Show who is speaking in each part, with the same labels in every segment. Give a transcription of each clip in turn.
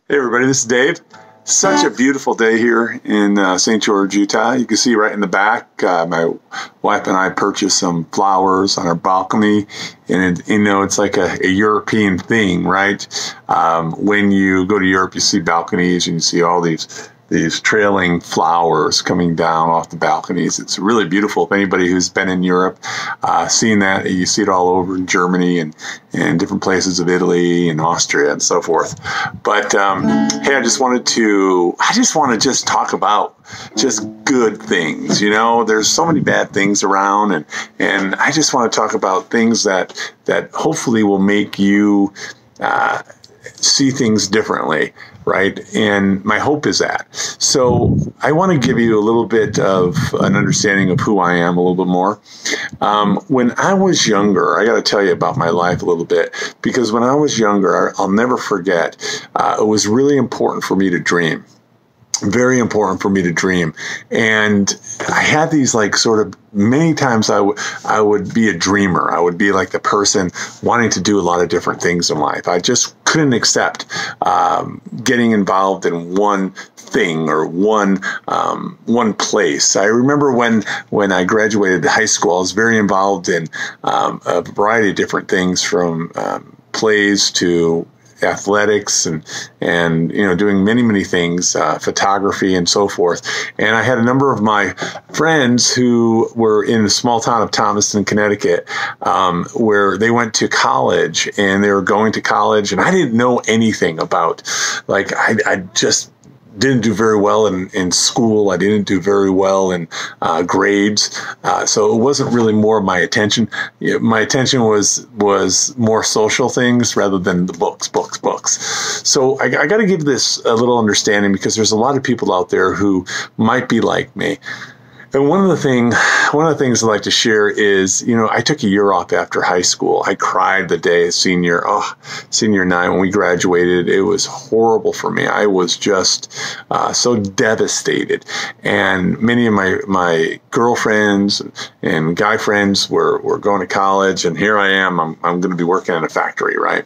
Speaker 1: Hey everybody, this is Dave. Such a beautiful day here in St. George, Utah. You can see right in the back, my wife and I purchased some flowers on our balcony, and it's like a European thing, right? When you go to Europe, you see balconies and you see all these trailing flowers coming down off the balconies. It's really beautiful. If anybody who's been in Europe, seen that, you see it all over in Germany and different places of Italy and Austria and so forth. But hey, I just want to just talk about just good things. There's so many bad things around, and I just want to talk about things that hopefully will make you see things differently, right? And my hope is that. So I want to give you a little bit of an understanding of who I am a little bit more. When I was younger, I got to tell you about my life a little bit, because when I was younger, I'll never forget, it was really important for me to dream. Very important for me to dream. And I had these many times I would be a dreamer. I would be like the person wanting to do a lot of different things in life. I just couldn't accept getting involved in one thing or one place. I remember when I graduated high school, I was very involved in a variety of different things, from plays to athletics and doing many things, photography and so forth. And I had a number of my friends who were in the small town of Thomaston, Connecticut, where they went to college, and they were going to college, and I didn't know anything about, I just didn't do very well in school. I didn't do very well in grades. So it wasn't really more of my attention. My attention was more social things rather than the books. So I got to give this a little understanding, because there's a lot of people out there who might be like me. And one of the things I'd like to share is, I took a year off after high school. I cried the day senior night when we graduated. It was horrible for me. I was just so devastated. And many of my girlfriends and guy friends were going to college, and here I am. I'm going to be working in a factory, right?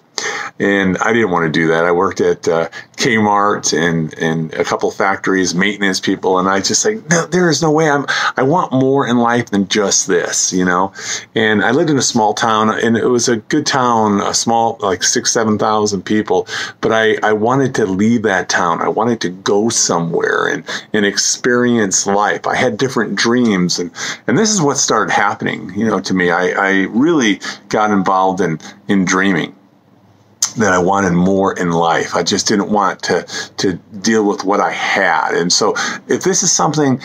Speaker 1: And I didn't want to do that. I worked at Kmart and a couple factories, maintenance people, and I just no, there is no way. I want more in life than just this, And I lived in a small town, and it was a good town, a small, 6,000-7,000 people. But I wanted to leave that town. I wanted to go somewhere and experience life. I had different dreams, and this is what started happening, to me. I really got involved in dreaming, that I wanted more in life. I just didn't want to deal with what I had. And so if this is something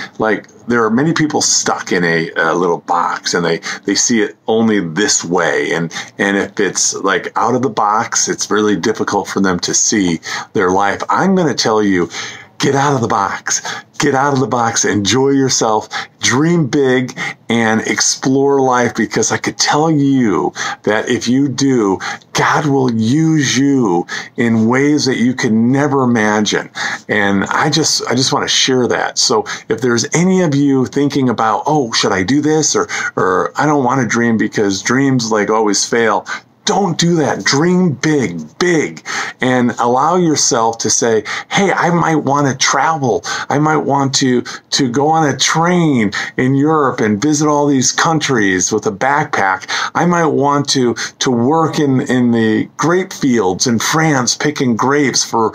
Speaker 1: there are many people stuck in a little box, and they see it only this way. And if it's out of the box, it's really difficult for them to see their life. I'm going to tell you, get out of the box. Get out of the box, enjoy yourself, dream big, and explore life, because I could tell you that if you do, God will use you in ways that you can never imagine. And I just want to share that. So if there's any of you thinking about, oh, should I do this? Or I don't want to dream because dreams always fail. Don't do that. Dream big, and allow yourself to say, hey, I might want to travel. I might want to go on a train in Europe and visit all these countries with a backpack. I might want to work in the grape fields in France, picking grapes for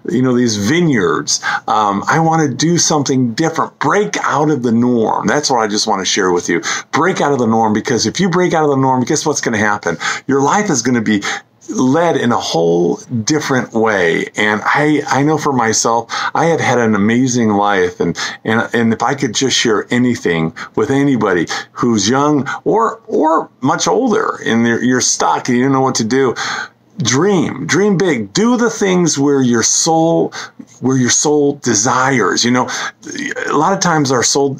Speaker 1: these vineyards. I want to do something different. Break out of the norm. That's what I just want to share with you. Break out of the norm, because if you break out of the norm, guess what's going to happen? Your life is going to be led in a whole different way. And I know for myself, I have had an amazing life. And if I could just share anything with anybody who's young or much older, and you're stuck and you don't know what to do, dream big. Do the things where your soul desires. A lot of times our soul,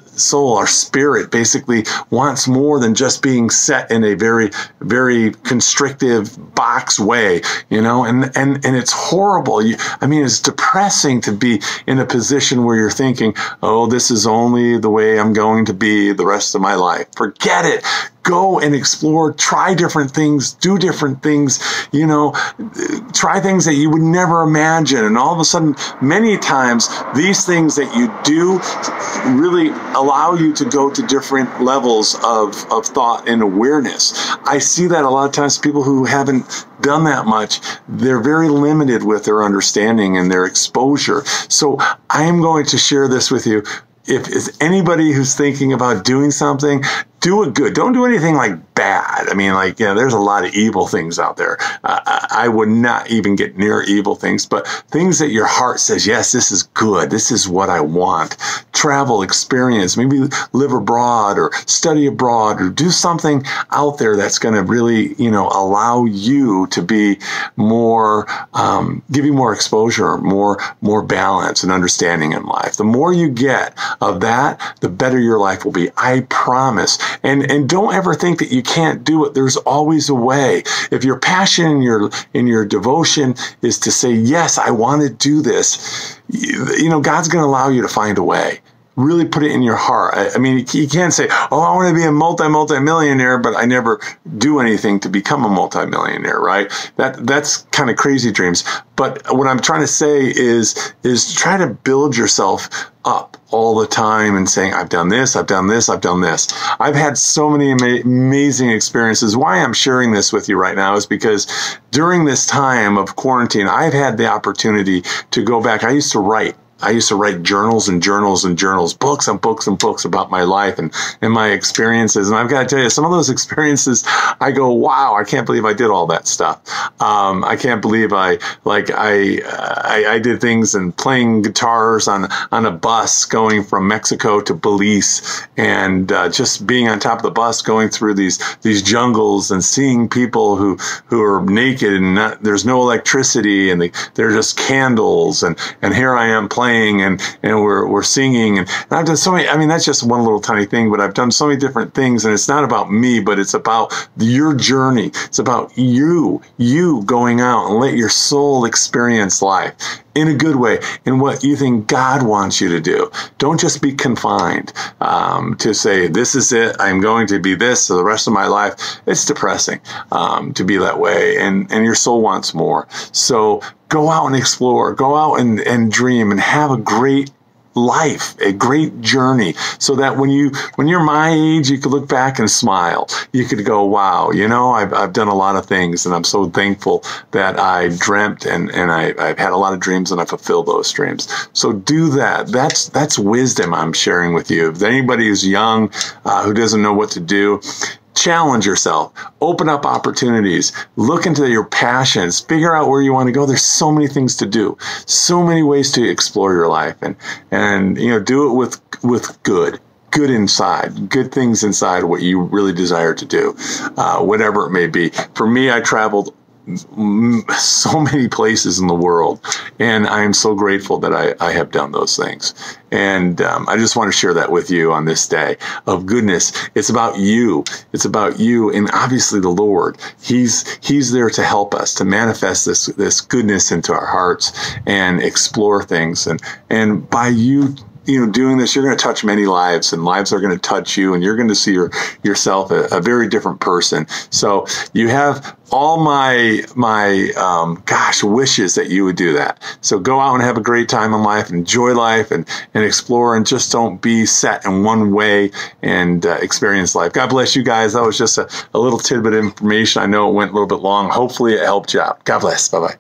Speaker 1: our spirit basically wants more than just being set in a very, very constrictive box way, and it's horrible. It's depressing to be in a position where you're thinking, oh, this is only the way I'm going to be the rest of my life. Forget it. go and explore, try different things, do different things, try things that you would never imagine. And all of a sudden, many times, these things that you do really allow you to go to different levels of thought and awareness. I see that a lot of times people who haven't done that much, they're very limited with their understanding and their exposure. So I am going to share this with you. If it's anybody who's thinking about doing something, do it good. Don't do anything like bad. I mean, there's a lot of evil things out there. I would not even get near evil things, but things that your heart says, yes, this is good. This is what I want. Travel, experience, maybe live abroad or study abroad or do something out there that's going to really, allow you to be more, give you more exposure, more balance and understanding in life. The more you get of that, the better your life will be. I promise. And don't ever think that you can't do it. There's always a way. If your passion in your devotion is to say, yes, I want to do this, God's going to allow you to find a way. Really put it in your heart. I mean, you can't say, oh, I want to be a multi-millionaire, but I never do anything to become a multi-millionaire, right? That's kind of crazy dreams. But what I'm trying to say is try to build yourself up all the time and saying, I've done this, I've done this, I've done this. I've had so many amazing experiences. Why I'm sharing this with you right now is because during this time of quarantine, I've had the opportunity to go back. I used to write journals and journals and journals, books and books and books about my life and my experiences. And I've got to tell you, some of those experiences, I go, wow, I can't believe I did all that stuff. I can't believe I did things and playing guitars on a bus going from Mexico to Belize and just being on top of the bus going through these jungles and seeing people who are naked and there's no electricity and they're just candles and here I am playing and we're singing and I've done so many. I mean, that's just one little tiny thing, but I've done so many different things, and it's not about me, but it's about your journey. It's about you going out and let your soul experience life in a good way, in what you think God wants you to do. Don't just be confined to say, this is it, I'm going to be this for the rest of my life. It's depressing to be that way, and your soul wants more. So go out and explore, go out and dream and have a great life, a great journey, so that when you're my age, you could look back and smile. You could go, wow, I've done a lot of things, and I'm so thankful that I dreamt and I've had a lot of dreams and I fulfilled those dreams. So do that. That's wisdom I'm sharing with you. If anybody who's young, who doesn't know what to do, challenge yourself, open up opportunities, look into your passions, figure out where you want to go. There's so many things to do, so many ways to explore your life, and do it with good inside, good things inside what you really desire to do, whatever it may be. For me, I traveled so many places in the world, and I am so grateful that I have done those things. And I just want to share that with you on this day of goodness. It's about you. It's about you, and obviously the Lord. He's there to help us to manifest this goodness into our hearts and explore things. And by you doing this, you're going to touch many lives, and lives are going to touch you, and you're going to see yourself a very different person. So you have all my wishes that you would do that. So go out and have a great time in life, enjoy life, and explore, and just don't be set in one way, and experience life. God bless you guys. That was just a little tidbit of information. I know it went a little bit long. Hopefully it helped you out. God bless. Bye-bye.